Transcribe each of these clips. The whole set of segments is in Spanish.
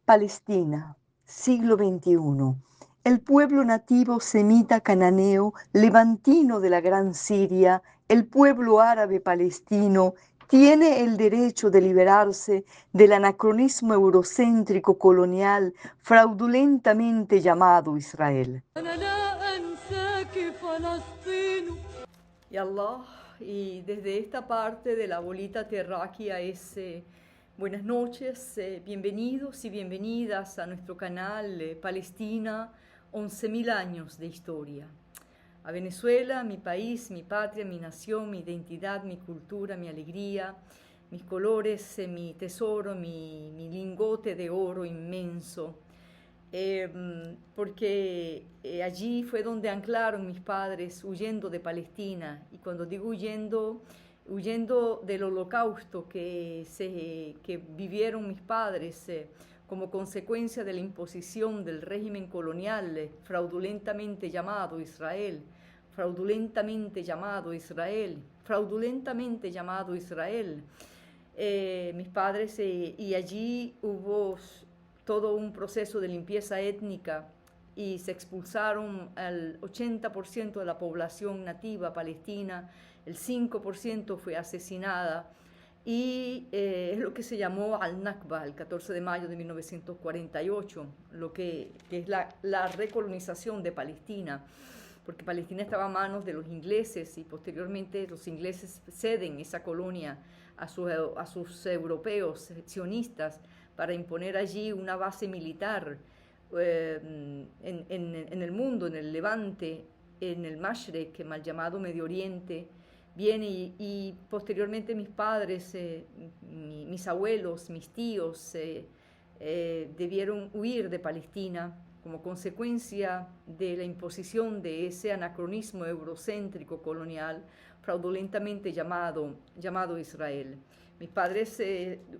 Palestina, siglo XXI. El pueblo nativo semita cananeo, levantino de la Gran Siria, el pueblo árabe palestino, tiene el derecho de liberarse del anacronismo eurocéntrico colonial fraudulentamente llamado Israel. Y Allah, y desde esta parte de la bolita terráquea es buenas noches, bienvenidos y bienvenidas a nuestro canal Palestina, 11.000 años de historia. A Venezuela, mi país, mi patria, mi nación, mi identidad, mi cultura, mi alegría, mis colores, mi tesoro, mi lingote de oro inmenso. Porque allí fue donde anclaron mis padres huyendo de Palestina. Y cuando digo huyendo, huyendo del holocausto que vivieron mis padres como consecuencia de la imposición del régimen colonial fraudulentamente llamado Israel, fraudulentamente llamado Israel, fraudulentamente llamado Israel. Mis padres, y allí hubo todo un proceso de limpieza étnica y se expulsaron al 80% de la población nativa palestina, el 5% fue asesinada y es lo que se llamó al-Nakba, el 14 de mayo de 1948, lo que es la recolonización de Palestina, porque Palestina estaba a manos de los ingleses y posteriormente los ingleses ceden esa colonia a sus europeos sionistas para imponer allí una base militar en el mundo, en el Levante, en el Mashrek, mal llamado Medio Oriente. Bien, y posteriormente mis padres, mis abuelos, mis tíos debieron huir de Palestina como consecuencia de la imposición de ese anacronismo eurocéntrico colonial fraudulentamente llamado Israel. Mis padres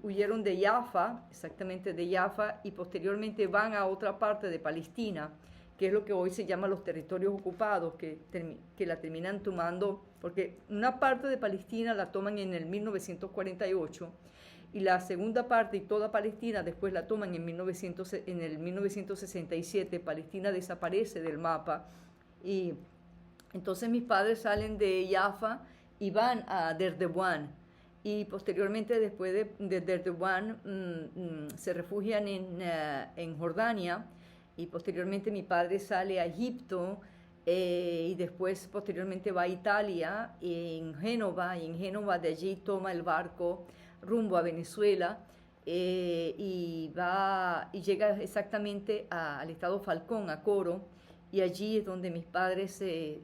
huyeron de Jaffa, exactamente de Jaffa, y posteriormente van a otra parte de Palestina, que es lo que hoy se llama los territorios ocupados, que la terminan tomando, porque una parte de Palestina la toman en el 1948 y la segunda parte y toda Palestina después la toman en el 1967. Palestina desaparece del mapa y entonces mis padres salen de Jaffa y van a Derdewan y posteriormente después de Derdewan se refugian en Jordania y posteriormente mi padre sale a Egipto y después posteriormente va a Italia en Génova y en Génova de allí toma el barco rumbo a Venezuela y llega exactamente al estado Falcón, a Coro, y allí es donde mis padres se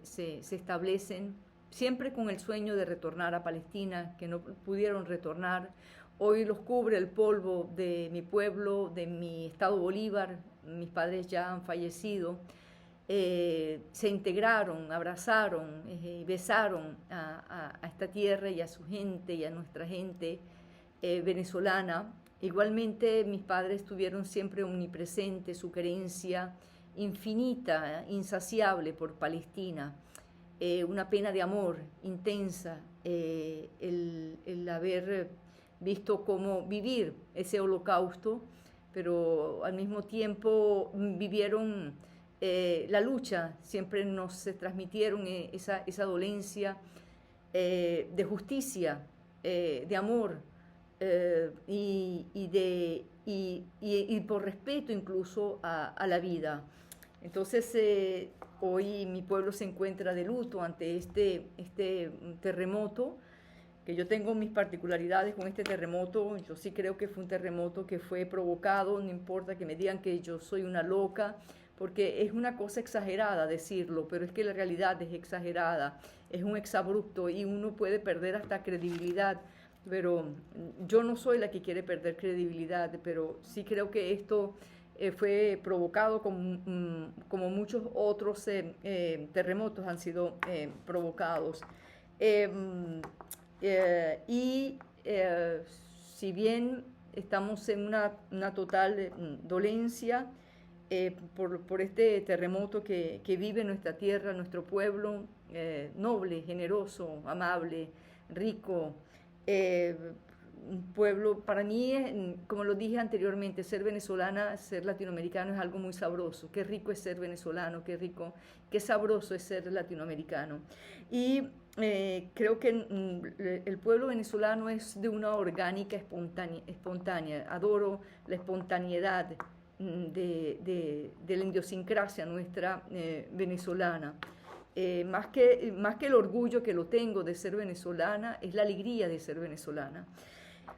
establecen, siempre con el sueño de retornar a Palestina, que no pudieron retornar. Hoy los cubre el polvo de mi pueblo, de mi estado Bolívar, mis padres ya han fallecido. Se integraron, abrazaron, besaron a esta tierra y a su gente y a nuestra gente venezolana. Igualmente mis padres tuvieron siempre omnipresente su creencia infinita, insaciable por Palestina, una pena de amor intensa, el haber visto cómo vivir ese holocausto, pero al mismo tiempo vivieron la lucha, siempre nos transmitieron esa dolencia de justicia, de amor, y por respeto incluso a la vida. Entonces, hoy mi pueblo se encuentra de luto ante este terremoto, que yo tengo mis particularidades con este terremoto. Yo sí creo que fue un terremoto que fue provocado, no importa que me digan que yo soy una loca, porque es una cosa exagerada decirlo, pero es que la realidad es exagerada, es un exabrupto y uno puede perder hasta credibilidad, pero yo no soy la que quiere perder credibilidad, pero sí creo que esto fue provocado como muchos otros terremotos han sido provocados. Eh, y si bien estamos en una total dolencia por este terremoto que vive nuestra tierra, nuestro pueblo, noble, generoso, amable, rico, eh, un pueblo, para mí, como lo dije anteriormente, ser venezolana, ser latinoamericano es algo muy sabroso. Qué rico es ser venezolano, qué rico, qué sabroso es ser latinoamericano. Y creo que el pueblo venezolano es de una orgánica espontánea. Adoro la espontaneidad de la idiosincrasia nuestra venezolana. Más que el orgullo que lo tengo de ser venezolana, es la alegría de ser venezolana.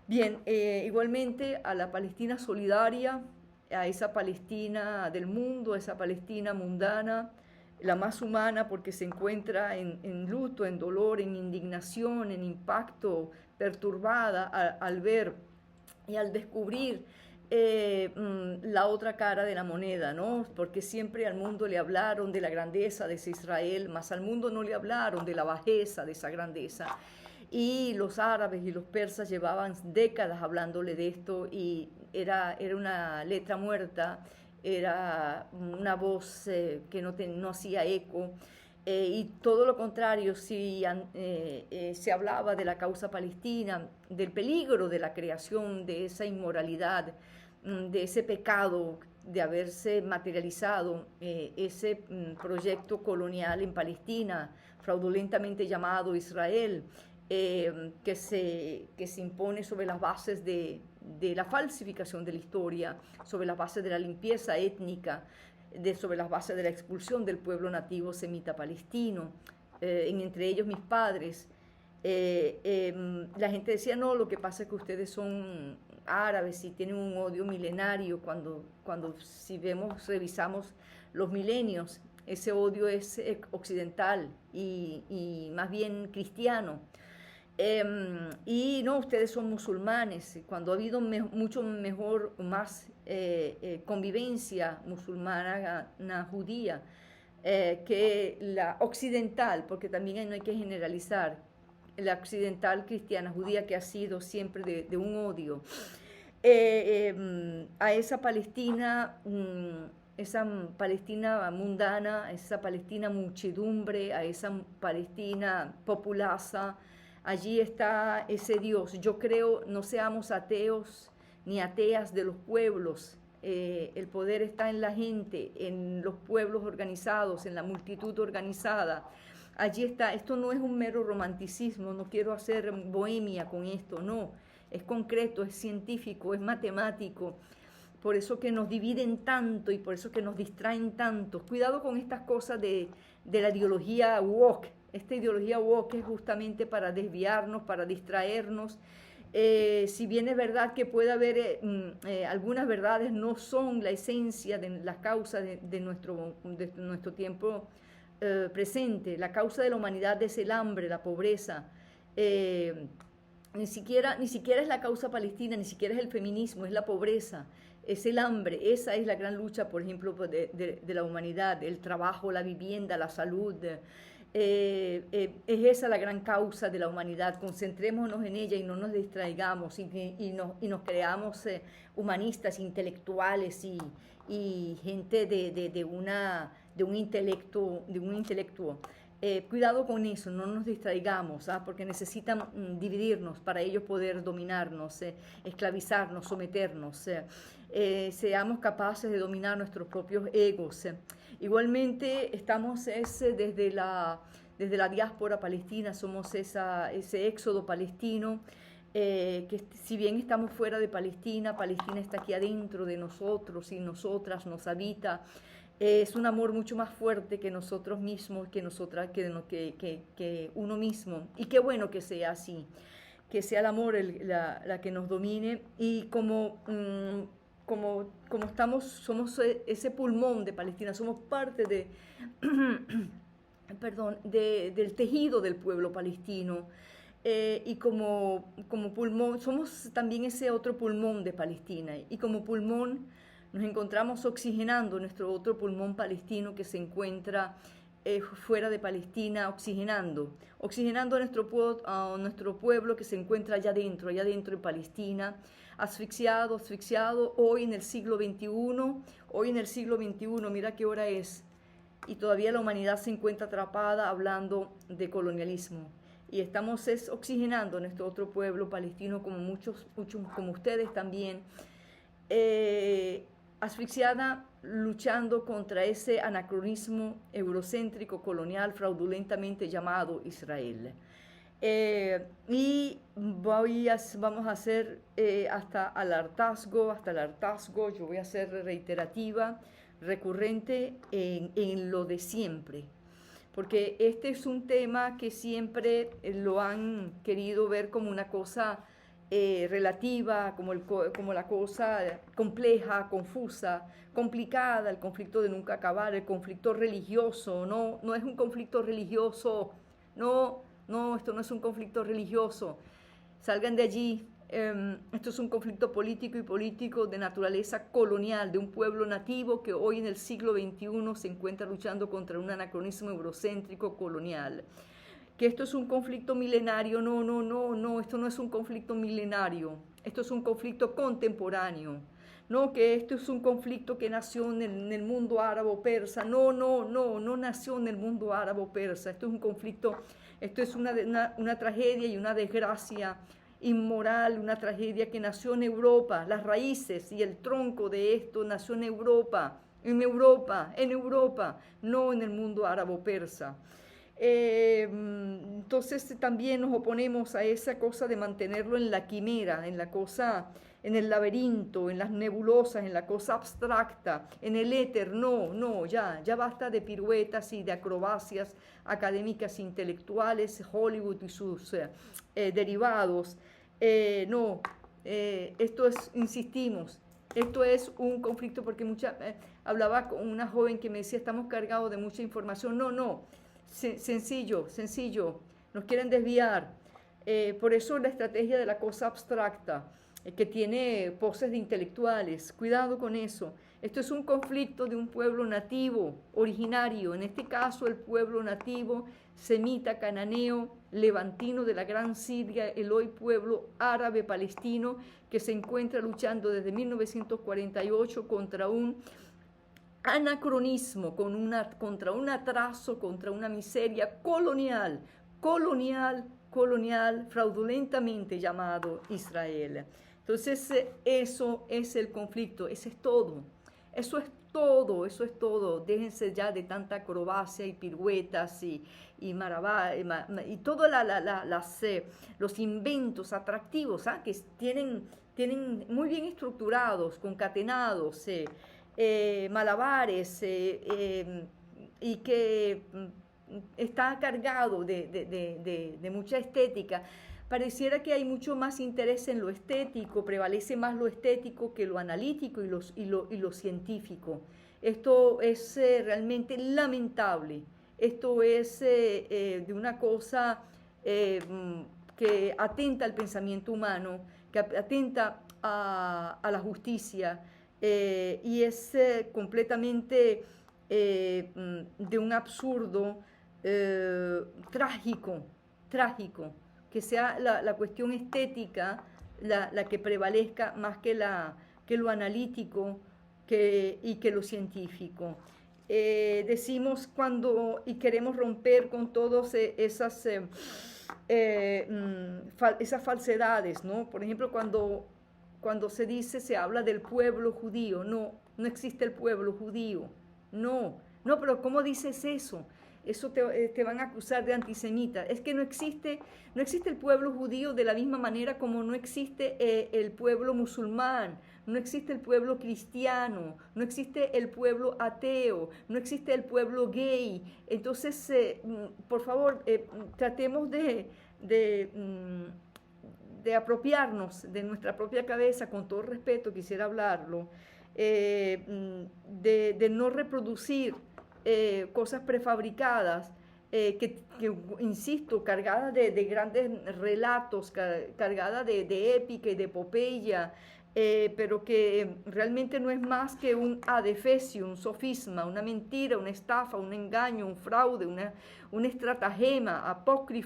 Bien, igualmente a la Palestina solidaria, a esa Palestina del mundo, a esa Palestina mundana, la más humana porque se encuentra en luto, en dolor, en indignación, en impacto, perturbada al ver y al descubrir la otra cara de la moneda, ¿no? Porque siempre al mundo le hablaron de la grandeza de ese Israel, mas al mundo no le hablaron de la bajeza de esa grandeza. Y los árabes y los persas llevaban décadas hablándole de esto y era una letra muerta, era una voz que no hacía eco. Y todo lo contrario, si se hablaba de la causa palestina, del peligro de la creación, de esa inmoralidad, de ese pecado de haberse materializado ese proyecto colonial en Palestina, fraudulentamente llamado Israel, que se impone sobre las bases de la falsificación de la historia, sobre las bases de la limpieza étnica, sobre las bases de la expulsión del pueblo nativo semita palestino, entre ellos mis padres. La gente decía, no, lo que pasa es que ustedes son árabes y tienen un odio milenario, cuando si revisamos los milenios, ese odio es occidental y más bien cristiano. Y no, ustedes son musulmanes, cuando ha habido mucho mejor, más convivencia musulmana judía que la occidental, porque también no hay que generalizar, la occidental cristiana judía que ha sido siempre de un odio. A esa Palestina, esa Palestina mundana, a esa Palestina muchedumbre, a esa Palestina populaza, allí está ese Dios. Yo creo, no seamos ateos ni ateas de los pueblos. El poder está en la gente, en los pueblos organizados, en la multitud organizada. Allí está, esto no es un mero romanticismo, no quiero hacer bohemia con esto, no, es concreto, es científico, es matemático, por eso que nos dividen tanto y por eso que nos distraen tanto. Cuidado con estas cosas de la ideología woke. Esta ideología woke es justamente para desviarnos, para distraernos. Si bien es verdad que puede haber algunas verdades, no son la esencia de la causa de nuestro tiempo presente. La causa de la humanidad es el hambre, la pobreza. Ni siquiera es la causa palestina, ni siquiera es el feminismo, es la pobreza, es el hambre. Esa es la gran lucha, por ejemplo, de la humanidad, el trabajo, la vivienda, la salud. Es esa la gran causa de la humanidad. Concentrémonos en ella y no nos distraigamos y nos creamos humanistas, intelectuales y gente de un intelecto. Cuidado con eso, no nos distraigamos, porque necesitan dividirnos para ellos poder dominarnos, esclavizarnos, someternos. Seamos capaces de dominar nuestros propios egos. Igualmente estamos desde la diáspora palestina, somos ese éxodo palestino, que si bien estamos fuera de Palestina, Palestina está aquí adentro de nosotros y nosotras, nos habita. Es un amor mucho más fuerte que nosotros mismos, que uno mismo. Y qué bueno que sea así, que sea el amor la que nos domine. Y como somos ese pulmón de Palestina, somos parte del tejido del pueblo palestino. Y como pulmón, somos también ese otro pulmón de Palestina. Y como pulmón nos encontramos oxigenando nuestro otro pulmón palestino que se encuentra fuera de Palestina, oxigenando a nuestro pueblo que se encuentra allá adentro de Palestina, asfixiado, hoy en el siglo XXI, mira qué hora es, y todavía la humanidad se encuentra atrapada hablando de colonialismo. y estamos oxigenando a nuestro otro pueblo palestino, como muchos como ustedes también, asfixiada luchando contra ese anacronismo eurocéntrico colonial fraudulentamente llamado Israel. Y vamos a hacer hasta el hartazgo, yo voy a ser reiterativa, recurrente en lo de siempre, porque este es un tema que siempre lo han querido ver como una cosa relativa, como la cosa compleja, confusa, complicada, el conflicto de nunca acabar, el conflicto religioso. No es un conflicto religioso, no, esto no es un conflicto religioso, salgan de allí. Esto es un conflicto político de naturaleza colonial, de un pueblo nativo que hoy en el siglo XXI se encuentra luchando contra un anacronismo eurocéntrico colonial. Que esto es un conflicto milenario, no, esto no es un conflicto milenario, esto es un conflicto contemporáneo. No, que esto es un conflicto que nació en el mundo árabe-persa, no nació en el mundo árabe-persa, esto es un conflicto, esto es una tragedia y una desgracia inmoral, una tragedia que nació en Europa, las raíces y el tronco de esto nació en Europa, no en el mundo árabe-persa. Entonces también nos oponemos a esa cosa de mantenerlo en la quimera, en la cosa, en el laberinto, en las nebulosas, en la cosa abstracta, en el éter. Ya basta de piruetas y de acrobacias académicas intelectuales, Hollywood y sus derivados. Esto es, insistimos, esto es un conflicto porque hablaba con una joven que me decía, estamos cargados de mucha información. Sencillo, nos quieren desviar. Por eso la estrategia de la cosa abstracta, que tiene poses de intelectuales, cuidado con eso. Esto es un conflicto de un pueblo nativo, originario, en este caso el pueblo nativo, semita, cananeo, levantino de la Gran Siria, el hoy pueblo árabe palestino, que se encuentra luchando desde 1948 contra un anacronismo, contra un atraso, contra una miseria colonial, fraudulentamente llamado Israel. Entonces, eso es el conflicto, eso es todo. Déjense ya de tanta acrobacia y piruetas y todos los inventos atractivos que tienen muy bien estructurados, concatenados, malabares, y que está cargado de mucha estética. Pareciera que hay mucho más interés en lo estético, prevalece más lo estético que lo analítico y lo científico. Esto es realmente lamentable. Esto es de una cosa que atenta al pensamiento humano, que atenta a la justicia, y es completamente de un absurdo trágico, que sea la cuestión estética la que prevalezca más que lo analítico y que lo científico. Decimos y queremos romper con todas esas falsedades, ¿no? Por ejemplo, cuando se habla del pueblo judío, no existe el pueblo judío, no, pero ¿cómo dices eso? Eso te van a acusar de antisemita. Es que no existe el pueblo judío de la misma manera como no existe el pueblo musulmán, no existe el pueblo cristiano, no existe el pueblo ateo, no existe el pueblo gay. Entonces, por favor, tratemos de apropiarnos de nuestra propia cabeza, con todo respeto, quisiera hablarlo, de no reproducir cosas prefabricadas, que, insisto, cargadas de grandes relatos, cargadas de épica y de epopeya, pero que realmente no es más que un adefesio, un sofisma, una mentira, una estafa, un engaño, un fraude, una estratagema,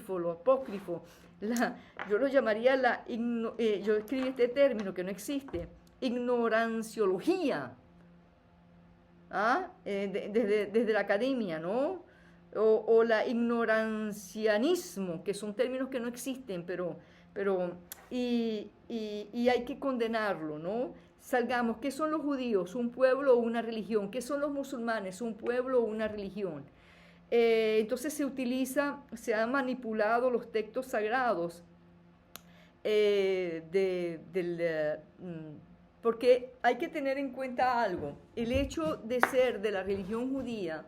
lo apócrifo. Yo lo llamaría yo escribí este término que no existe, ignoranciología, desde la academia, ¿no? o la ignorancianismo, que son términos que no existen, pero y hay que condenarlo, ¿no? Salgamos, ¿qué son los judíos? ¿Un pueblo o una religión? ¿Qué son los musulmanes? ¿Un pueblo o una religión? Entonces se han manipulado los textos sagrados porque hay que tener en cuenta algo. El hecho de ser de la religión judía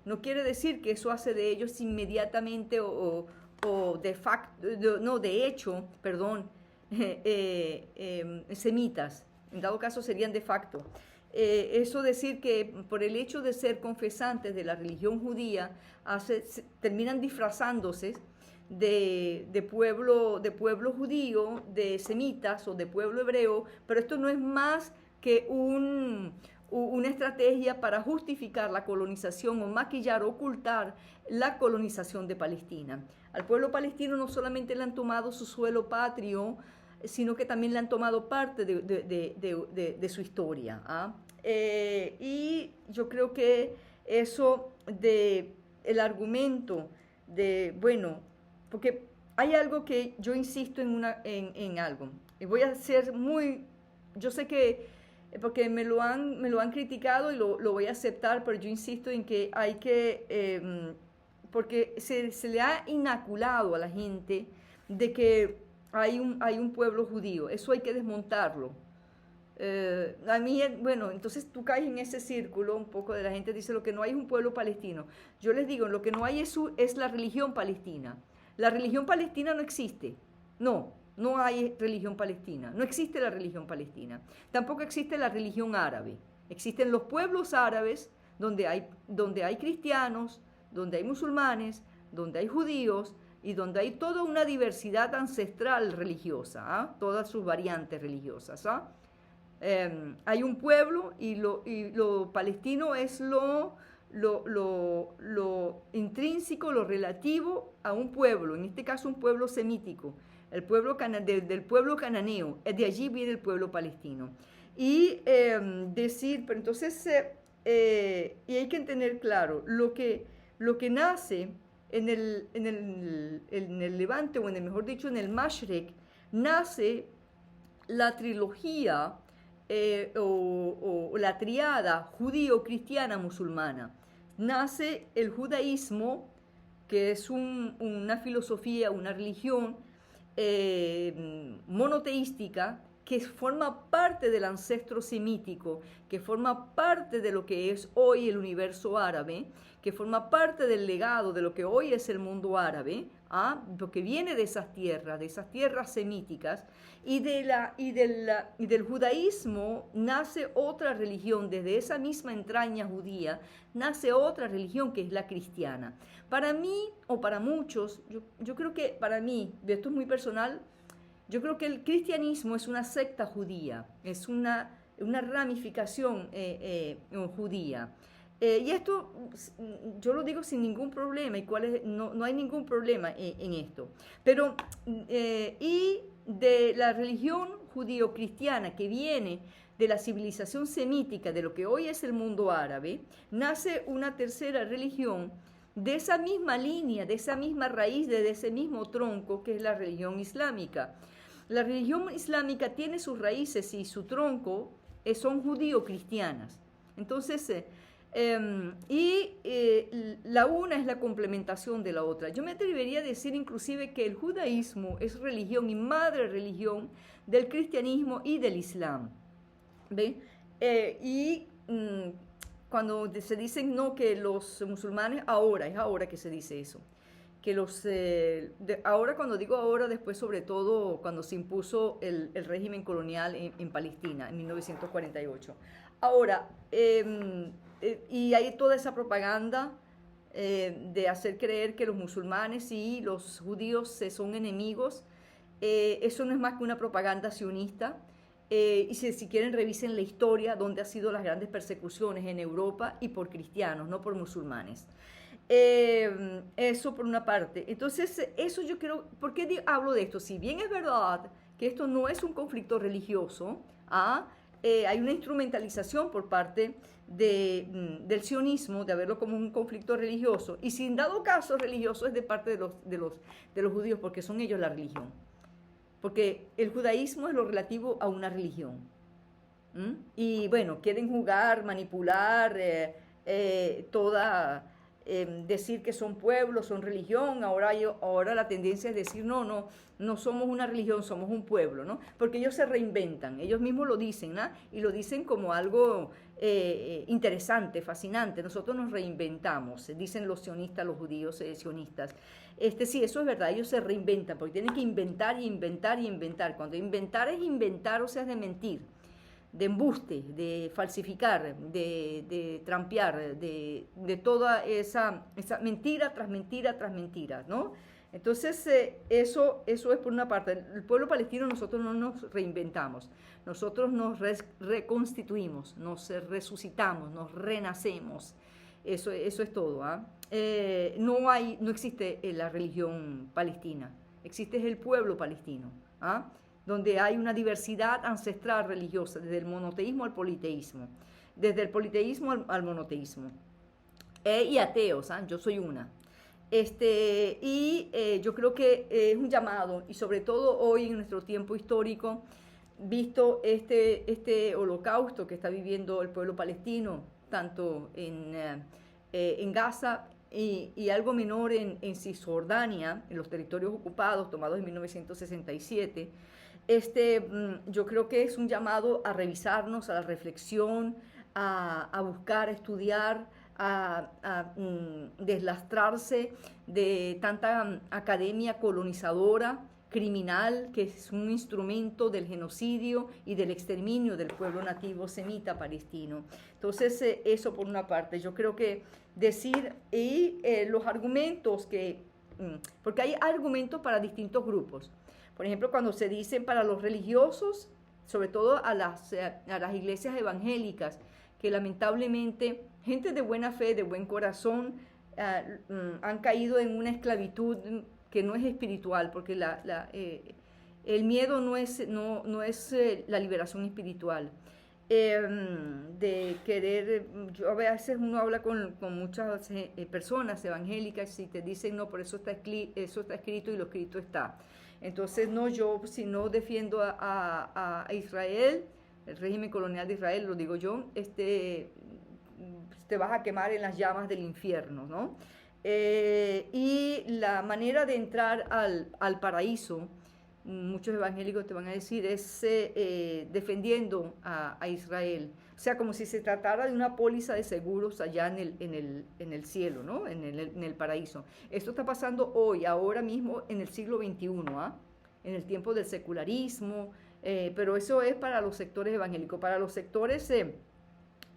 no quiere decir que eso hace de ellos inmediatamente o de facto, no, de hecho, perdón, semitas. En dado caso serían de facto. Eso decir que por el hecho de ser confesantes de la religión judía terminan disfrazándose de pueblo judío, de semitas o de pueblo hebreo, pero esto no es más que una estrategia para justificar la colonización o maquillar, ocultar la colonización de Palestina. Al pueblo palestino no solamente le han tomado su suelo patrio, sino que también le han tomado parte de su historia. ¿Ah? Y yo creo que eso el argumento bueno, porque hay algo que yo insisto en algo, y voy a ser yo sé que, porque me lo han criticado y lo voy a aceptar, pero yo insisto en que hay que, porque se le ha inoculado a la gente de que hay un pueblo judío, eso hay que desmontarlo. A mí, bueno, entonces tú caes en ese círculo un poco de la gente dice lo que no hay es un pueblo palestino. Yo les digo, lo que no hay es la religión palestina. La religión palestina no existe. No, no hay religión palestina. No existe la religión palestina. Tampoco existe la religión árabe. Existen los pueblos árabes donde hay cristianos, donde hay musulmanes, donde hay judíos y donde hay toda una diversidad ancestral religiosa, ¿ah? Todas sus variantes religiosas. ¿Ah? Hay un pueblo y lo palestino es lo intrínseco, lo relativo a un pueblo, en este caso un pueblo semítico, el pueblo del pueblo cananeo, de allí viene el pueblo palestino. Y pero entonces, y hay que tener claro, lo que nace en el Levante, o mejor dicho, en el Mashrek, nace la trilogía o la triada judío-cristiana-musulmana. Nace el judaísmo, que es una filosofía, una religión monoteística que forma parte del ancestro semítico, que forma parte de lo que es hoy el universo árabe, que forma parte del legado de lo que hoy es el mundo árabe, ¿ah? Porque viene de esas tierras semíticas, y del judaísmo nace otra religión, desde esa misma entraña judía, nace otra religión que es la cristiana. Para mí, o para muchos, yo creo que para mí, esto es muy personal, yo creo que el cristianismo es una secta judía, es una ramificación judía. Y esto yo lo digo sin ningún problema, no hay ningún problema en esto. Pero, y de la religión judío-cristiana que viene de la civilización semítica, de lo que hoy es el mundo árabe, nace una tercera religión de esa misma línea, de esa misma raíz, de ese mismo tronco, que es la religión islámica. La religión islámica tiene sus raíces y su tronco son judío-cristianas. Entonces, la una es la complementación de la otra. Yo me atrevería a decir inclusive que el judaísmo es religión y madre religión del cristianismo y del islam. ¿Ve? Cuando se dicen no, que los musulmanes, es ahora que se dice eso, que ahora, cuando digo ahora, después sobre todo cuando se impuso el régimen colonial en Palestina en 1948. Ahora, y hay toda esa propaganda de hacer creer que los musulmanes y los judíos son enemigos. Eso no es más que una propaganda sionista. Y si quieren, revisen la historia, donde han sido las grandes persecuciones en Europa, y por cristianos, no por musulmanes. Eso por una parte. Entonces, eso yo creo, ¿por qué hablo de esto? Si bien es verdad que esto no es un conflicto religioso, hay una instrumentalización por parte del sionismo, de verlo como un conflicto religioso, y si en dado caso religioso es de parte de los judíos, porque son ellos la religión. Porque el judaísmo es lo relativo a una religión. ¿Mm? Y bueno, quieren jugar, manipular, decir que son pueblos, son religión. Ahora la tendencia es decir, no somos una religión, somos un pueblo, ¿no? Porque ellos se reinventan, ellos mismos lo dicen, ¿no? Y lo dicen como algo interesante, fascinante. Nosotros nos reinventamos, dicen los sionistas, los judíos sionistas. Sí, eso es verdad, ellos se reinventan, porque tienen que inventar y inventar y inventar. Cuando inventar es inventar, o sea, es de mentir, de embuste, de falsificar, de trampear, de toda esa mentira tras mentira tras mentira, ¿no? Entonces, eso es por una parte. El pueblo palestino, nosotros no nos reinventamos, nosotros nos reconstituimos, nos resucitamos, nos renacemos. Eso es todo. No existe la religión palestina, existe el pueblo palestino, donde hay una diversidad ancestral religiosa, desde el monoteísmo al politeísmo, desde el politeísmo al monoteísmo. Y ateos, yo soy una. Yo creo que es un llamado, y sobre todo hoy en nuestro tiempo histórico, visto este holocausto que está viviendo el pueblo palestino, tanto en Gaza y algo menor en Cisjordania, en los territorios ocupados tomados en 1967. Yo creo que es un llamado a revisarnos, a la reflexión, a buscar, a estudiar, a deslastrarse de tanta academia colonizadora, criminal, que es un instrumento del genocidio y del exterminio del pueblo nativo semita palestino. Entonces, eso por una parte. Yo creo que decir, los argumentos porque hay argumentos para distintos grupos. Por ejemplo, cuando se dicen para los religiosos, sobre todo a las iglesias evangélicas, que lamentablemente gente de buena fe, de buen corazón, han caído en una esclavitud que no es espiritual, porque el miedo no es la liberación espiritual. De querer, yo a veces uno habla con muchas personas evangélicas y te dicen, no, por eso está escrito y lo escrito está. Entonces, yo si no defiendo a Israel, el régimen colonial de Israel, lo digo yo, te vas a quemar en las llamas del infierno, ¿no? Y la manera de entrar al paraíso, muchos evangélicos te van a decir, es defendiendo a Israel. O sea, como si se tratara de una póliza de seguros allá en el cielo, ¿no? En el paraíso. Esto está pasando hoy, ahora mismo, en el siglo XXI, en el tiempo del secularismo, pero eso es para los sectores evangélicos. Para los sectores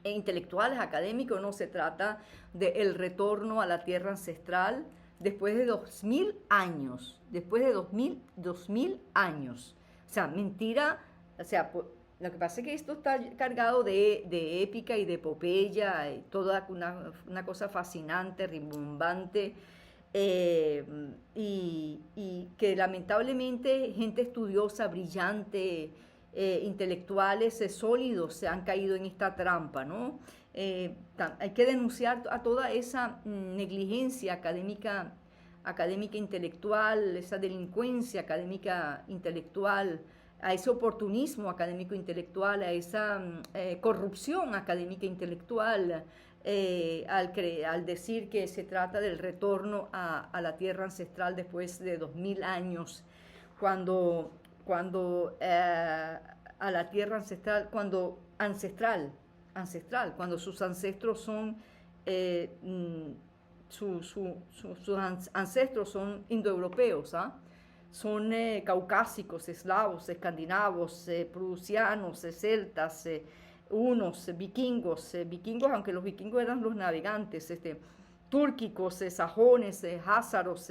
intelectuales, académicos, no se trata del retorno a la tierra ancestral después de 2000 años, después de 2000 años. O sea, mentira, o sea, lo que pasa es que esto está cargado de épica y de epopeya, y toda una cosa fascinante, rimbombante, y que lamentablemente gente estudiosa, brillante, intelectuales sólidos se han caído en esta trampa, ¿no? Hay que denunciar a toda esa negligencia académica intelectual, esa delincuencia académica intelectual, a ese oportunismo académico intelectual, a esa corrupción académica intelectual, al decir que se trata del retorno a la tierra ancestral después de 2000 años, cuando a la tierra ancestral, cuando sus ancestros son sus ancestros son indoeuropeos, son caucásicos, eslavos, escandinavos, prusianos, celtas, hunos, vikingos, aunque los vikingos eran los navegantes, túrquicos, sajones, házaros,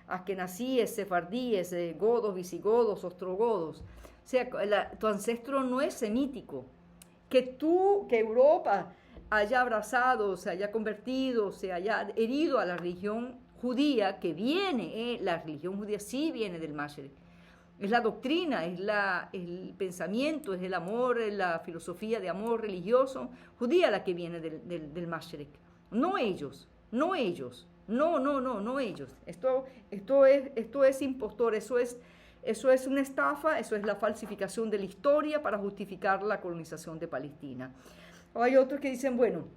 askenazíes, sefardíes, godos, visigodos, ostrogodos. O sea, tu ancestro no es semítico. Que Europa haya abrazado, se haya convertido, se haya herido a la religión judía, que viene, la religión judía sí viene del Mashrek, Es la doctrina, el pensamiento, es el amor, es la filosofía de amor religioso judía la que viene del Mashrek. No ellos, no ellos, no ellos. Esto es impostor, eso es una estafa, eso es la falsificación de la historia para justificar la colonización de Palestina. Hay otros que dicen, bueno,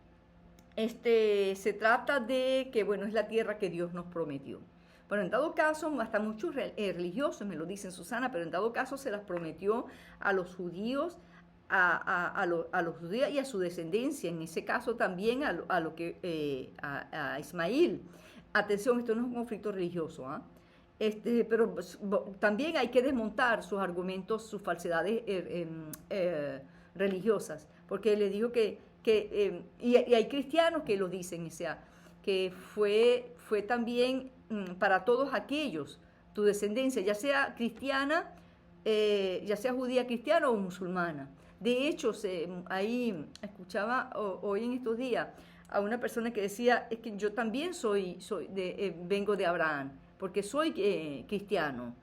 se trata de que, bueno, es la tierra que Dios nos prometió. Bueno, en dado caso, hasta muchos religiosos me lo dicen, Susana, pero en dado caso se las prometió a los judíos, a los judíos y a su descendencia, en ese caso también a Ismael. Atención, esto no es un conflicto religioso, ¿ah? Pero también hay que desmontar sus argumentos, sus falsedades religiosas, porque le digo y hay cristianos que lo dicen, o sea, que fue también para todos aquellos, tu descendencia, ya sea cristiana, ya sea judía cristiana o musulmana. De hecho, ahí escuchaba hoy en estos días a una persona que decía, es que yo también vengo de Abraham, porque soy cristiano.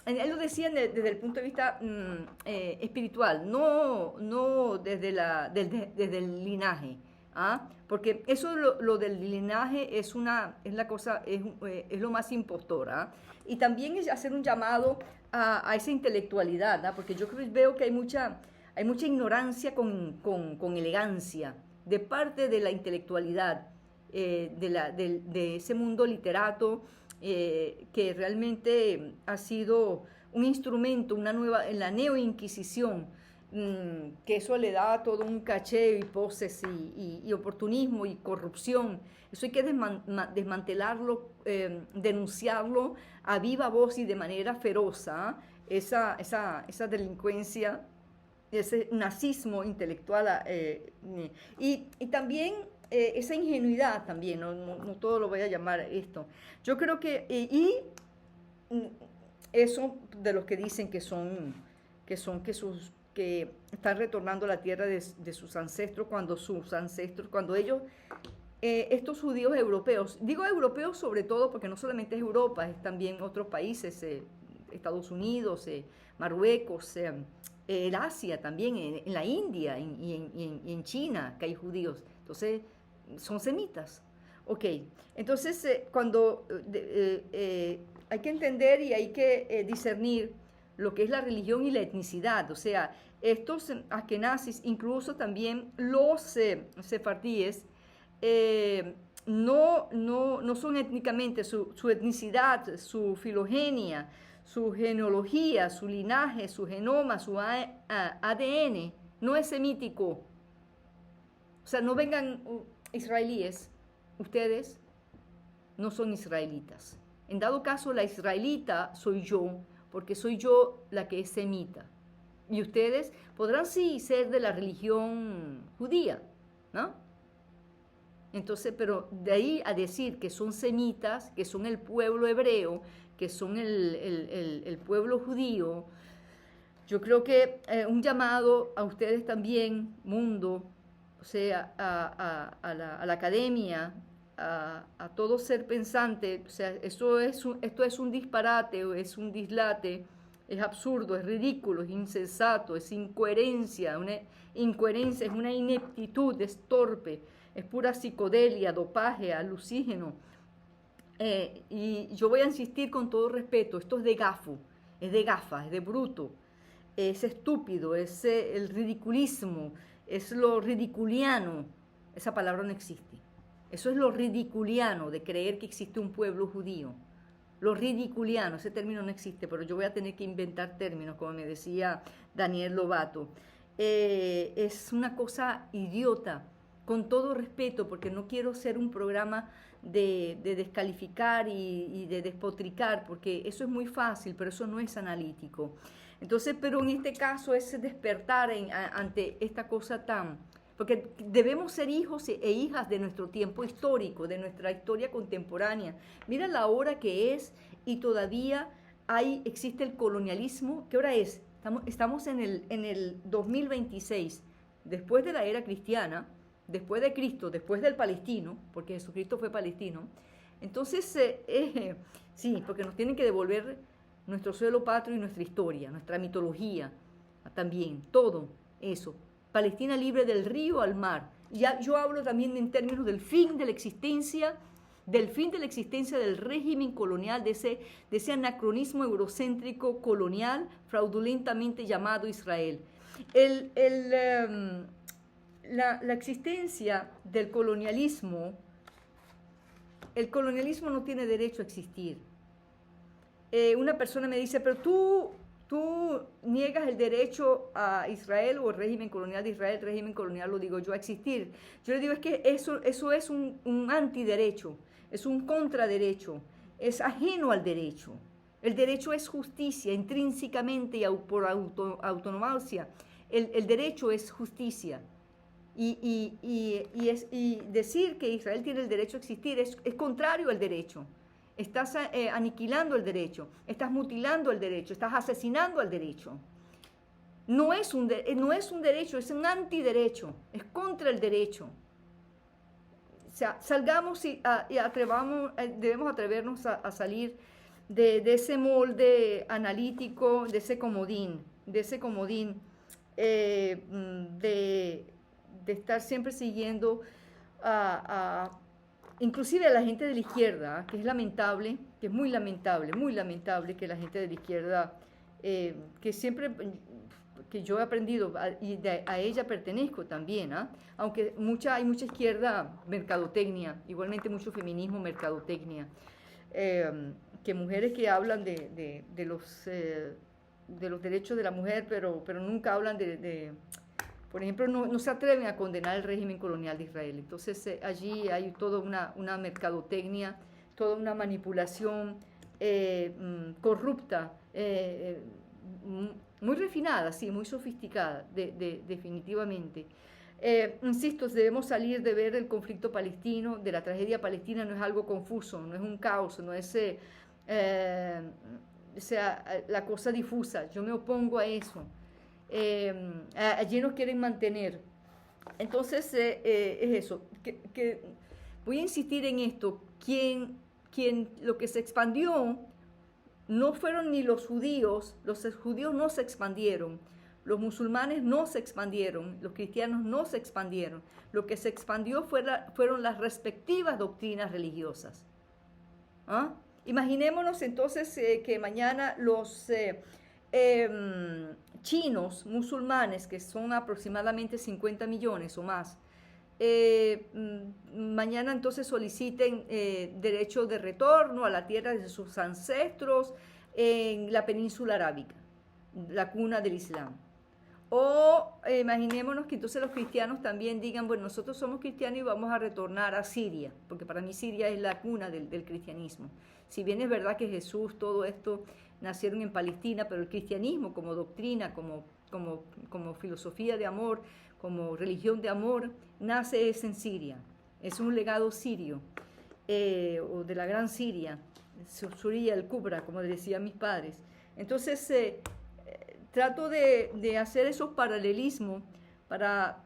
Él lo decía desde el punto de vista espiritual, no desde el linaje. ¿Ah? Porque eso lo del linaje es lo más impostor. ¿Ah? Y también es hacer un llamado a esa intelectualidad, ¿ah? Porque yo veo que hay mucha ignorancia con elegancia de parte de la intelectualidad, de ese mundo literato que realmente ha sido un instrumento, en la neoinquisición, que eso le da todo un caché y poses y oportunismo y corrupción. Eso hay que desmantelarlo, denunciarlo a viva voz y de manera feroz, esa delincuencia, ese nazismo intelectual y también esa ingenuidad también, no todo lo voy a llamar esto. Yo creo que eso de los que dicen que están retornando a la tierra de sus ancestros cuando ellos, estos judíos europeos, digo europeos sobre todo porque no solamente es Europa, es también otros países, Estados Unidos, Marruecos, el Asia también, en la India y en China, que hay judíos. Entonces, son semitas. Ok, entonces hay que entender y hay que discernir lo que es la religión y la etnicidad. O sea, estos askenazis, incluso también los sefardíes, no son étnicamente, su etnicidad, su filogenia, su genealogía, su linaje, su genoma, su ADN, no es semítico. O sea, no vengan israelíes, ustedes no son israelitas. En dado caso, la israelita soy yo, porque soy yo la que es semita. Y ustedes podrán sí ser de la religión judía, ¿no? Entonces, pero de ahí a decir que son semitas, que son el pueblo hebreo, que son el pueblo judío, yo creo que un llamado a ustedes también, mundo, o sea, a la academia, a todo ser pensante, o sea, esto es un disparate, es un dislate, es absurdo, es ridículo, es insensato, es incoherencia, es una ineptitud, es torpe, es pura psicodelia, dopaje, alucígeno. Y yo voy a insistir con todo respeto, esto es de gafo, es de gafa, es de bruto, es estúpido, es el ridiculismo, es lo ridiculiano. Esa palabra no existe. Eso es lo ridiculiano de creer que existe un pueblo judío. Lo ridiculiano, ese término no existe, pero yo voy a tener que inventar términos, como me decía Daniel Lobato. Es una cosa idiota, con todo respeto, porque no quiero ser un programa de descalificar y de despotricar, porque eso es muy fácil, pero eso no es analítico. Entonces, pero en este caso es despertar ante esta cosa porque debemos ser hijos e hijas de nuestro tiempo histórico, de nuestra historia contemporánea. Mira la hora que es y todavía existe el colonialismo. ¿Qué hora es? Estamos en el 2026, después de la era cristiana, después de Cristo, después del palestino, porque Jesucristo fue palestino. Entonces, sí, porque nos tienen que devolver nuestro suelo patrio y nuestra historia, nuestra mitología también, todo eso. Palestina libre del río al mar. Ya yo hablo también en términos del fin de la existencia, del régimen colonial, de ese anacronismo eurocéntrico colonial fraudulentamente llamado Israel. La existencia del colonialismo, el colonialismo no tiene derecho a existir. Una persona me dice, pero tú niegas el derecho a Israel o el régimen colonial de Israel, el régimen colonial lo digo yo, a existir. Yo le digo, es que eso es un antiderecho, es un contraderecho, es ajeno al derecho. El derecho es justicia, intrínsecamente y por autonomía. El derecho es justicia. Y decir que Israel tiene el derecho a existir es contrario al derecho. Estás aniquilando el derecho, estás mutilando el derecho, estás asesinando al derecho. No es un derecho, es un antiderecho, es contra el derecho. O sea, salgamos y debemos atrevernos a salir de ese molde analítico, de ese comodín, de estar siempre siguiendo inclusive a la gente de la izquierda, que es lamentable, que es muy lamentable que la gente de la izquierda, que siempre, que yo he aprendido, y a ella pertenezco también, aunque hay mucha izquierda mercadotecnia, igualmente mucho feminismo mercadotecnia, que mujeres que hablan de los derechos de la mujer, pero nunca hablan por ejemplo, no se atreven a condenar el régimen colonial de Israel. Entonces allí hay toda una mercadotecnia, toda una manipulación corrupta, muy refinada, sí, muy sofisticada, definitivamente. Insisto, debemos salir de ver el conflicto palestino, de la tragedia palestina, no es algo confuso, no es un caos, no es la cosa difusa. Yo me opongo a eso. Allí nos quieren mantener. Entonces es eso, que voy a insistir en esto, lo que se expandió no fueron ni los judíos no se expandieron, los musulmanes no se expandieron, los cristianos no se expandieron, lo que se expandió fueron las respectivas doctrinas religiosas. Imaginémonos entonces que mañana los chinos musulmanes, que son aproximadamente 50 millones o más, mañana entonces soliciten derecho de retorno a la tierra de sus ancestros en la península arábica, la cuna del Islam. O imaginémonos que entonces los cristianos también digan, bueno, nosotros somos cristianos y vamos a retornar a Siria, porque para mí Siria es la cuna del cristianismo. Si bien es verdad que Jesús, todo esto nacieron en Palestina, pero el cristianismo como doctrina, como filosofía de amor, como religión de amor, nace en Siria. Es un legado sirio, o de la gran Siria, Suría el Kubra, como decían mis padres. Entonces, trato de hacer esos paralelismos para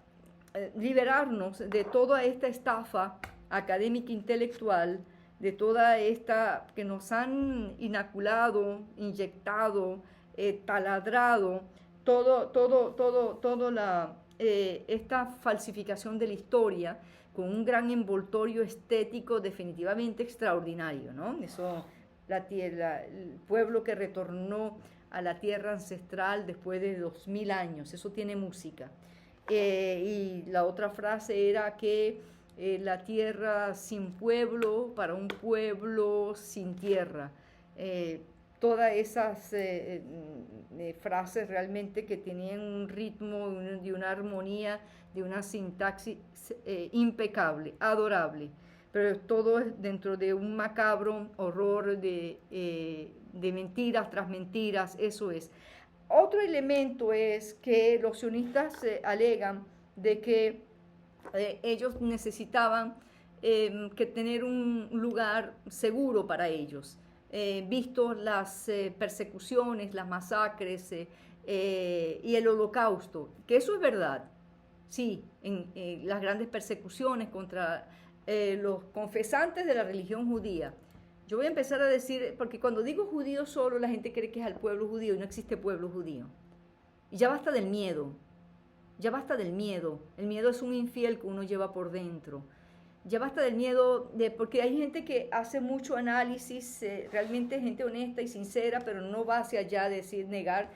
liberarnos de toda esta estafa académica intelectual, de toda esta que nos han inoculado, inyectado, taladrado, esta falsificación de la historia con un gran envoltorio estético definitivamente extraordinario, ¿no? Eso, el pueblo que retornó a la tierra ancestral después de 2000 años, eso tiene música. Y la otra frase era que la tierra sin pueblo para un pueblo sin tierra. Todas esas frases realmente que tenían un ritmo de una armonía, de una sintaxis impecable, adorable, pero todo es dentro de un macabro horror de mentiras tras mentiras, eso es. Otro elemento es que los sionistas alegan de que ellos necesitaban que tener un lugar seguro para ellos, visto las persecuciones, las masacres y el holocausto, que eso es verdad, sí, en las grandes persecuciones contra los confesantes de la religión judía. Yo voy a empezar a decir, porque cuando digo judío solo, la gente cree que es al pueblo judío y no existe pueblo judío. Y ya basta del miedo, ya basta del miedo. El miedo es un infiel que uno lleva por dentro. Ya basta del miedo, porque hay gente que hace mucho análisis, realmente gente honesta y sincera, pero no va hacia allá de decir, negar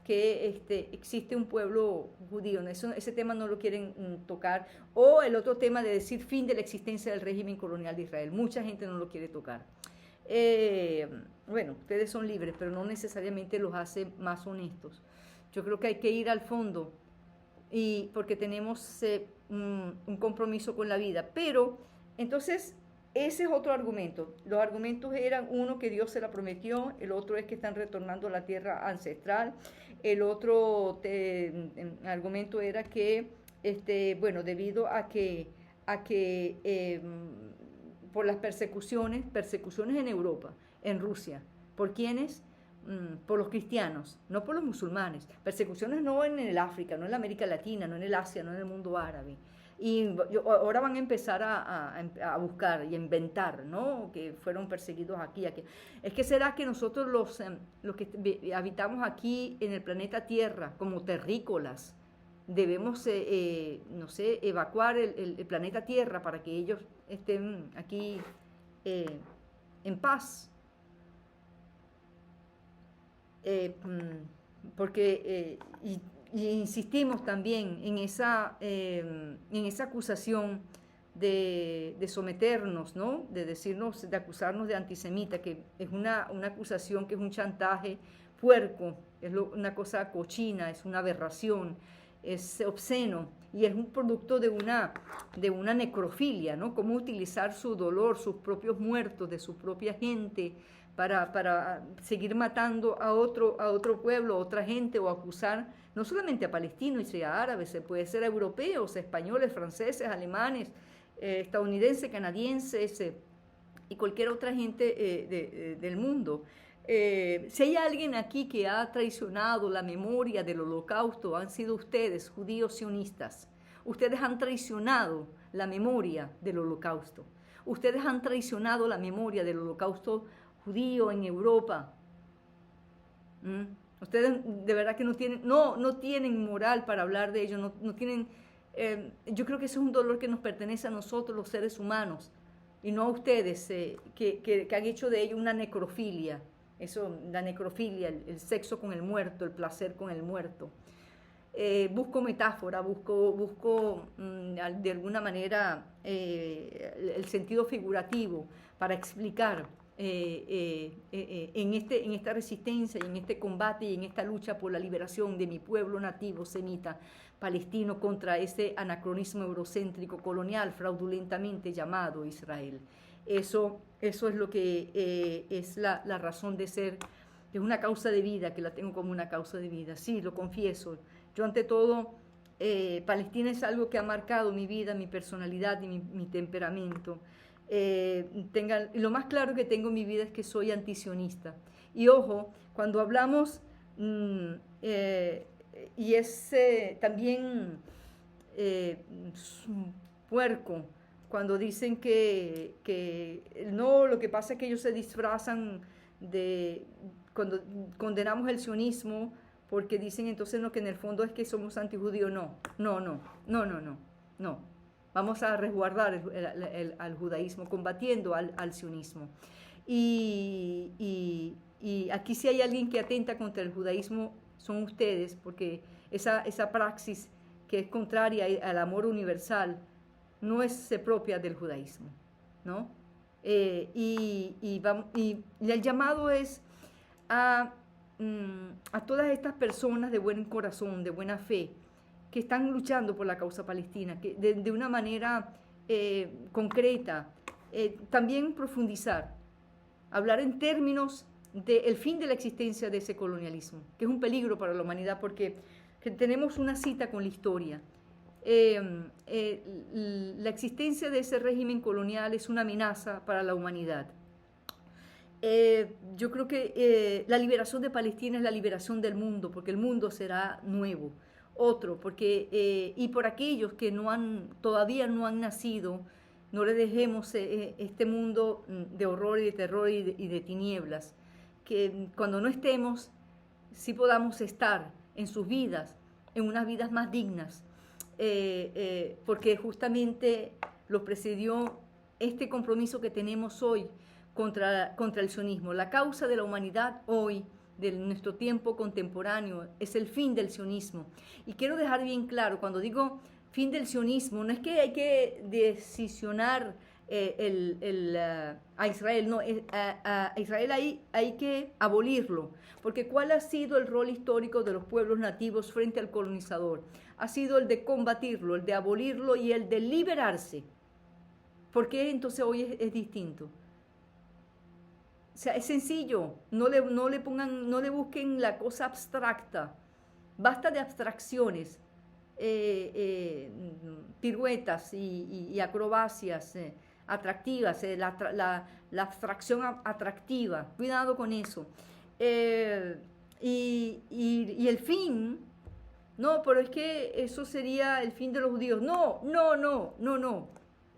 que existe un pueblo judío. Ese tema no lo quieren tocar. O el otro tema de decir fin de la existencia del régimen colonial de Israel. Mucha gente no lo quiere tocar. Bueno, ustedes son libres, pero no necesariamente los hace más honestos. Yo creo que hay que ir al fondo, y porque tenemos un compromiso con la vida. Pero entonces ese es otro argumento. Los argumentos eran: uno, que Dios se la prometió; el otro es que están retornando a la tierra ancestral; el otro argumento era que bueno, debido a que por las persecuciones en Europa, en Rusia. ¿Por quiénes? Por los cristianos, no por los musulmanes. Persecuciones no en el África, no en la América Latina, no en el Asia, no en el mundo árabe. Y ahora van a empezar a buscar y a inventar, ¿no? Que fueron perseguidos aquí, aquí. Es que será que nosotros los que habitamos aquí en el planeta Tierra, como terrícolas, debemos, no sé, evacuar el planeta Tierra para que ellos estén aquí en paz. Porque y insistimos también en esa acusación de someternos, ¿no? De decirnos, de acusarnos de antisemita, que es una acusación que es un chantaje puerco, es una cosa cochina, es una aberración, es obsceno y es un producto de una necrofilia, ¿no? Cómo utilizar su dolor, sus propios muertos, de su propia gente, para seguir matando a otro pueblo, a otra gente, o acusar no solamente a palestinos y a árabes, se puede ser a europeos, a españoles, franceses, alemanes, estadounidenses, canadienses y cualquier otra gente del mundo. Si hay alguien aquí que ha traicionado la memoria del Holocausto, han sido ustedes, judíos sionistas. Ustedes han traicionado la memoria del Holocausto. Ustedes han traicionado la memoria del Holocausto judío en Europa. Ustedes de verdad que no tienen moral para hablar de ello, no tienen. Yo creo que eso es un dolor que nos pertenece a nosotros, los seres humanos, y no a ustedes, que han hecho de ello una necrofilia. Eso, la necrofilia, el sexo con el muerto, el placer con el muerto. Busco metáfora, busco de alguna manera el sentido figurativo para explicar en esta resistencia y en este combate y en esta lucha por la liberación de mi pueblo nativo semita palestino contra ese anacronismo eurocéntrico colonial fraudulentamente llamado Israel. Eso es lo que es la razón de ser, que es una causa de vida, que la tengo como una causa de vida. Sí, lo confieso. Yo ante todo, Palestina es algo que ha marcado mi vida, mi personalidad y mi temperamento. Lo más claro que tengo en mi vida es que soy antisionista. Y ojo, cuando hablamos, y es también puerco, cuando dicen que no, lo que pasa es que ellos se disfrazan cuando condenamos el sionismo, porque dicen entonces no, que en el fondo es que somos antijudíos. No. Vamos a resguardar al judaísmo, combatiendo al sionismo. Y aquí si hay alguien que atenta contra el judaísmo, son ustedes, porque esa praxis que es contraria al amor universal no es propia del judaísmo, ¿no? Y el llamado es a todas estas personas de buen corazón, de buena fe, que están luchando por la causa palestina, que de una manera concreta, también profundizar, hablar en términos del fin de la existencia de ese colonialismo, que es un peligro para la humanidad, porque tenemos una cita con la historia. La existencia de ese régimen colonial es una amenaza para la humanidad. Yo creo que la liberación de Palestina es la liberación del mundo, porque el mundo será nuevo. Otro, porque y por aquellos que todavía no han nacido no le dejemos este mundo de horror y de terror y de tinieblas, que cuando no estemos, sí podamos estar en sus vidas, en unas vidas más dignas, porque justamente lo precedió este compromiso que tenemos hoy contra el sionismo. La causa de la humanidad hoy, de nuestro tiempo contemporáneo, es el fin del sionismo. Y quiero dejar bien claro, cuando digo fin del sionismo, no es que hay que decisionar a Israel, no, a Israel hay que abolirlo, porque ¿cuál ha sido el rol histórico de los pueblos nativos frente al colonizador? Ha sido el de combatirlo, el de abolirlo y el de liberarse. ¿Por qué entonces hoy es distinto? O sea, es sencillo, no le busquen la cosa abstracta, basta de abstracciones, piruetas y acrobacias atractivas, la abstracción atractiva, cuidado con eso. Y el fin, no, pero es que eso sería el fin de los judíos. No, no, no, no, no.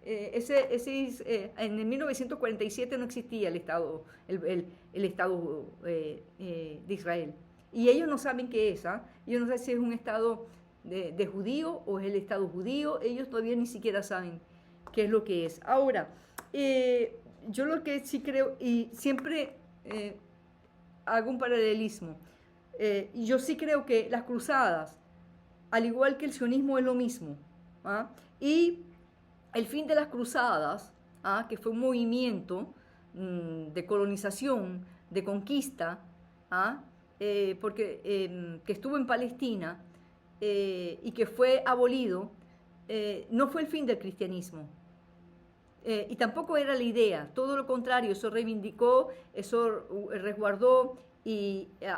En el 1947 no existía el Estado de Israel. Y ellos no saben qué es, ¿ah? Ellos no saben si es un Estado de judío o es el Estado judío. Ellos todavía ni siquiera saben qué es lo que es. Ahora, yo lo que sí creo, y siempre hago un paralelismo, yo sí creo que las cruzadas, al igual que el sionismo, es lo mismo, ¿ah? Y el fin de las cruzadas, que fue un movimiento de colonización, de conquista, que estuvo en Palestina y que fue abolido, no fue el fin del cristianismo. Y tampoco era la idea, todo lo contrario, eso reivindicó, eso resguardó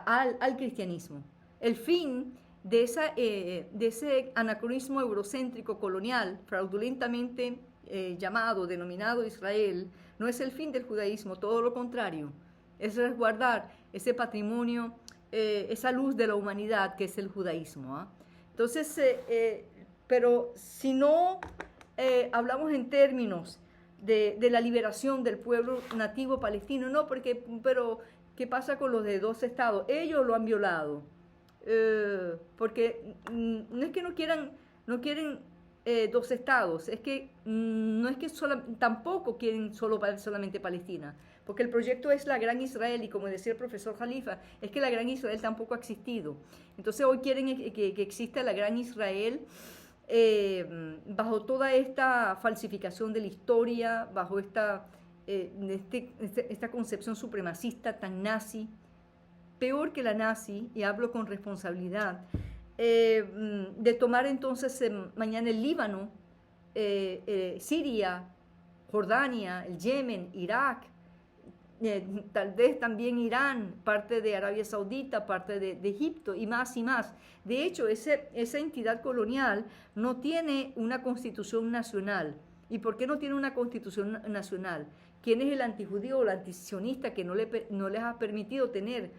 al cristianismo. El fin de ese anacronismo eurocéntrico colonial, fraudulentamente denominado Israel, no es el fin del judaísmo, todo lo contrario, es resguardar ese patrimonio, esa luz de la humanidad que es el judaísmo. Entonces, pero si no hablamos en términos de la liberación del pueblo nativo palestino, no, pero ¿qué pasa con los de 2 estados? Ellos lo han violado. Porque no es que no quieren 2 estados, es que no es que tampoco quieren solamente Palestina, porque el proyecto es la Gran Israel, y como decía el profesor Jalifa, es que la Gran Israel tampoco ha existido. Entonces hoy quieren que exista la Gran Israel bajo toda esta falsificación de la historia, bajo esta concepción supremacista tan nazi, peor que la nazi, y hablo con responsabilidad, de tomar entonces mañana el Líbano, Siria, Jordania, el Yemen, Irak, tal vez también Irán, parte de Arabia Saudita, parte de Egipto y más y más. De hecho, esa entidad colonial no tiene una constitución nacional. ¿Y por qué no tiene una constitución nacional? ¿Quién es el antijudío o el antisionista que no les ha permitido tener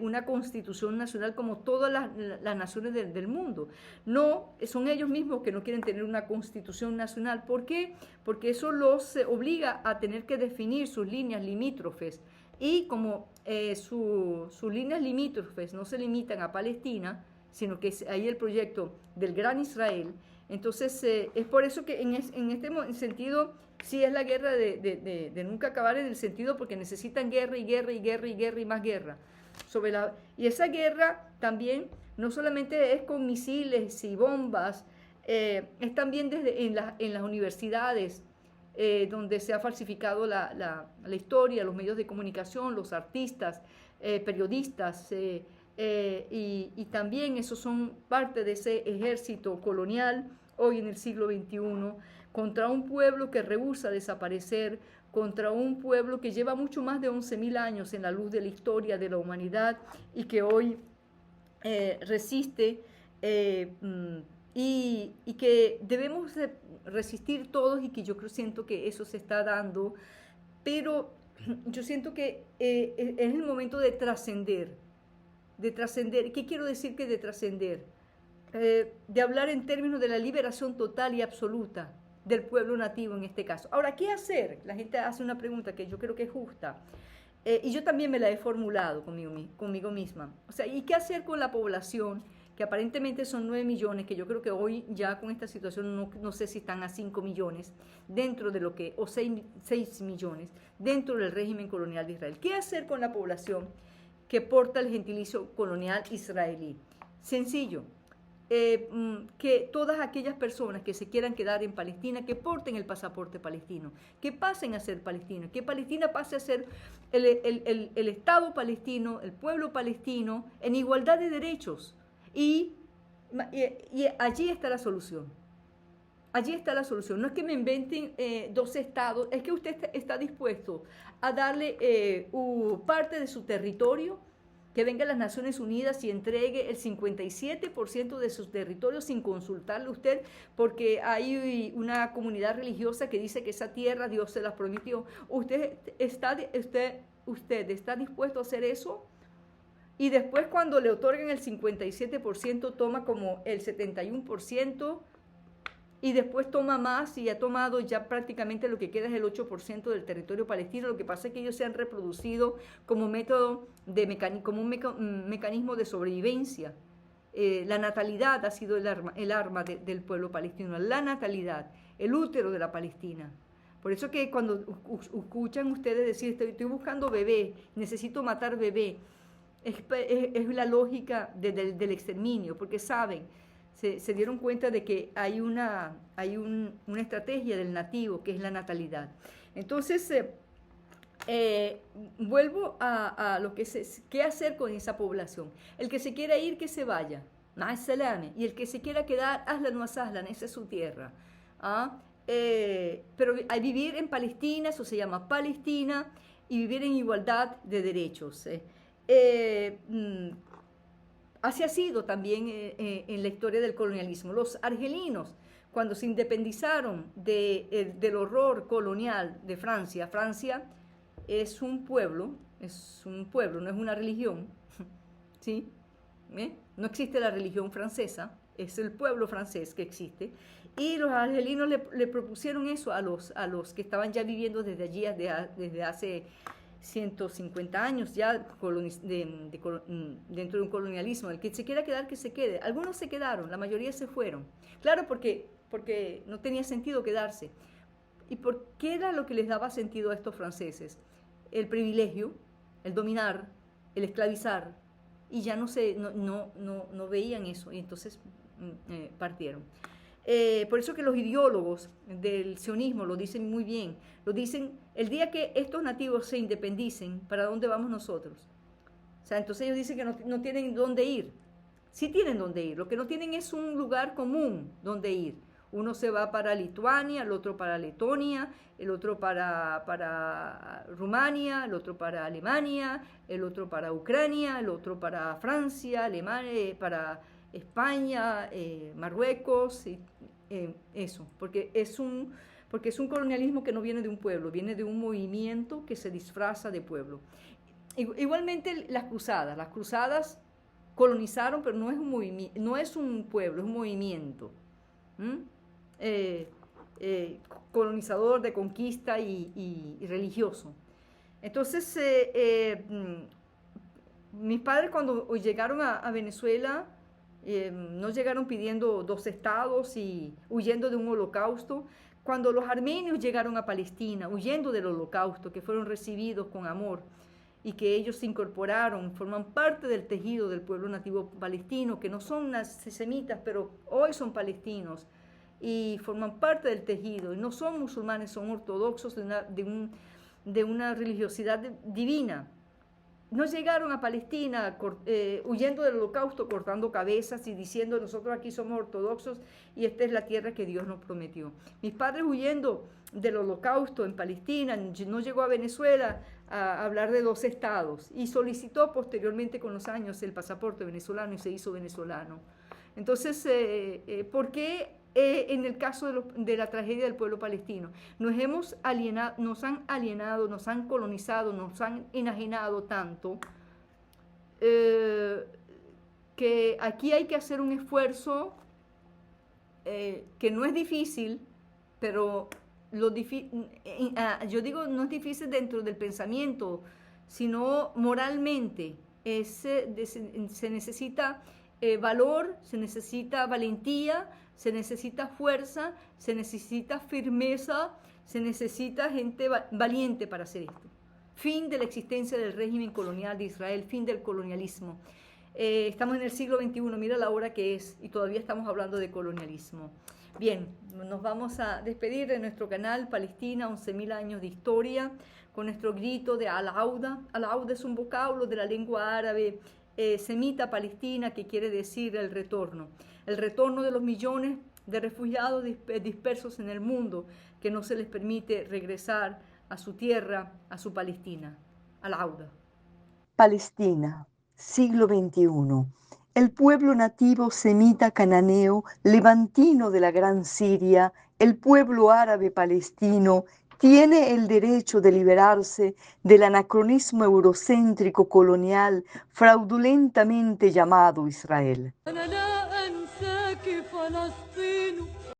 una constitución nacional como todas las naciones del mundo? No, son ellos mismos que no quieren tener una constitución nacional. ¿Por qué? Porque eso los obliga a tener que definir sus líneas limítrofes, y como sus líneas limítrofes no se limitan a Palestina, sino que hay el proyecto del Gran Israel. Entonces es por eso que en este sentido sí es la guerra de nunca acabar, en el sentido porque necesitan guerra y guerra y guerra y guerra y más guerra. Y esa guerra también no solamente es con misiles y bombas, es también en las universidades, donde se ha falsificado la historia, los medios de comunicación, los artistas, periodistas, y también esos son parte de ese ejército colonial hoy en el siglo XXI, contra un pueblo que rehúsa desaparecer, contra un pueblo que lleva mucho más de 11.000 años en la luz de la historia de la humanidad y que hoy resiste, y que debemos resistir todos, y que siento que eso se está dando, pero yo siento que es el momento de trascender. ¿Qué quiero decir de trascender? De hablar en términos de la liberación total y absoluta, del pueblo nativo en este caso. Ahora, ¿qué hacer? La gente hace una pregunta que yo creo que es justa. Y yo también me la he formulado conmigo misma. O sea, ¿y qué hacer con la población? Que aparentemente son 9 millones, que yo creo que hoy ya con esta situación no sé si están a 5 millones, dentro de lo que, o 6 millones, dentro del régimen colonial de Israel. ¿Qué hacer con la población que porta el gentilicio colonial israelí? Sencillo, que todas aquellas personas que se quieran quedar en Palestina, que porten el pasaporte palestino, que pasen a ser palestinos, que Palestina pase a ser el Estado palestino, el pueblo palestino, en igualdad de derechos. Y allí está la solución. Allí está la solución. No es que me inventen dos estados, es que usted está dispuesto a darle parte de su territorio, que venga a las Naciones Unidas y entregue el 57% de sus territorios sin consultarle a usted, porque hay una comunidad religiosa que dice que esa tierra Dios se la prometió. ¿Usted está dispuesto a hacer eso? Y después cuando le otorguen el 57%, toma como el 71%, y después toma más y ha tomado ya prácticamente lo que queda es el 8% del territorio palestino. Lo que pasa es que ellos se han reproducido como método como un mecanismo de sobrevivencia. La natalidad ha sido el arma del pueblo palestino, la natalidad, el útero de la Palestina. Por eso que cuando escuchan ustedes decir, estoy buscando bebé, necesito matar bebé, es la lógica del exterminio, porque saben, se dieron cuenta de que hay una estrategia del nativo, que es la natalidad. Entonces, vuelvo a lo que qué hacer con esa población. El que se quiera ir, que se vaya. Y el que se quiera quedar, hazlan o hazlan, esa es su tierra. ¿Ah? Pero al vivir en Palestina, eso se llama Palestina, y vivir en igualdad de derechos. Así ha sido también en la historia del colonialismo. Los argelinos, cuando se independizaron del horror colonial de Francia, Francia es un pueblo, no es una religión, ¿sí? No existe la religión francesa, es el pueblo francés que existe. Y los argelinos le propusieron eso a los que estaban ya viviendo desde allí, desde hace 150 años ya dentro de un colonialismo. El que se quiera quedar, que se quede. Algunos se quedaron, la mayoría se fueron. Claro, porque no tenía sentido quedarse. ¿Y por qué era lo que les daba sentido a estos franceses? El privilegio, el dominar, el esclavizar. Y ya no veían eso, y entonces partieron. Por eso que los ideólogos del sionismo lo dicen muy bien, lo dicen, el día que estos nativos se independicen, ¿para dónde vamos nosotros? O sea, entonces ellos dicen que no tienen dónde ir. Sí tienen dónde ir, lo que no tienen es un lugar común donde ir. Uno se va para Lituania, el otro para Letonia, el otro para Rumania, el otro para Alemania, el otro para Ucrania, el otro para Francia, Alemania, para España, Marruecos, eso, porque es un colonialismo que no viene de un pueblo, viene de un movimiento que se disfraza de pueblo. Igualmente las cruzadas colonizaron, pero no es un pueblo, es un movimiento. Colonizador, de conquista y religioso. Entonces, mis padres cuando llegaron a Venezuela, no llegaron pidiendo 2 estados y huyendo de un holocausto. Cuando los armenios llegaron a Palestina, huyendo del holocausto, que fueron recibidos con amor y que ellos se incorporaron, forman parte del tejido del pueblo nativo palestino, que no son semitas, pero hoy son palestinos y forman parte del tejido, y no son musulmanes, son ortodoxos de una religiosidad divina. No llegaron a Palestina huyendo del holocausto, cortando cabezas y diciendo nosotros aquí somos ortodoxos y esta es la tierra que Dios nos prometió. Mis padres huyendo del holocausto en Palestina, no llegó a Venezuela a hablar de 2 estados y solicitó posteriormente con los años el pasaporte venezolano y se hizo venezolano. Entonces, ¿por qué en el caso de la tragedia del pueblo palestino? Nos han alienado, nos han colonizado, nos han enajenado tanto, que aquí hay que hacer un esfuerzo que no es difícil, pero yo digo, no es difícil dentro del pensamiento, sino moralmente. Se necesita valor, se necesita valentía, se necesita fuerza, se necesita firmeza, se necesita gente valiente para hacer esto. Fin de la existencia del régimen colonial de Israel, fin del colonialismo. Estamos en el siglo XXI, mira la hora que es, y todavía estamos hablando de colonialismo. Bien, nos vamos a despedir de nuestro canal Palestina, 11.000 años de historia, con nuestro grito de Al-Auda. Al-Auda es un vocablo de la lengua árabe semita palestina que quiere decir el retorno de los millones de refugiados dispersos en el mundo que no se les permite regresar a su tierra, a su Palestina. Al-Auda. Palestina, siglo XXI. El pueblo nativo semita cananeo, levantino de la gran Siria, el pueblo árabe palestino, tiene el derecho de liberarse del anacronismo eurocéntrico colonial fraudulentamente llamado Israel.